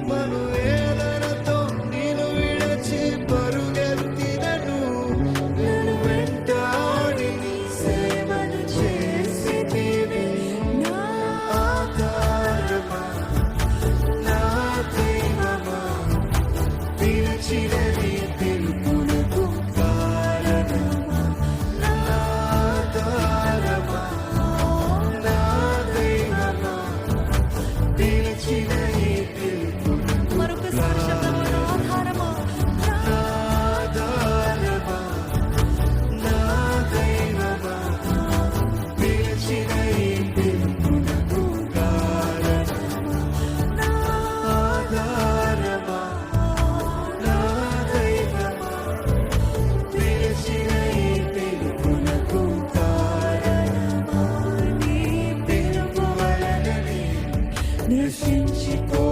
మనువేదనతో నిన్ను విడచి పరుగెత్తినను నిన్ను వెంటాడి నీ సేవను చేసితివి. నా ఆధారమా, నా దైవమా, పిలిచిన నీ పిలుపునకు కారణమా. నా ఆధారమా, నా దైవమా, పిలిచిన నీ పిలుపునకు మరొకసారి శబ్దము, నా ఆధారమా, నా ఆధారమా, నా దైవమా, పిలిచిన నీ పిలుపునకు కారణమా. నా ఆధారమా, నా దైవమా, పిలిచిన నీ పిలుపునకు కారణమా. నీ పిలుపు వలననే నశించిపో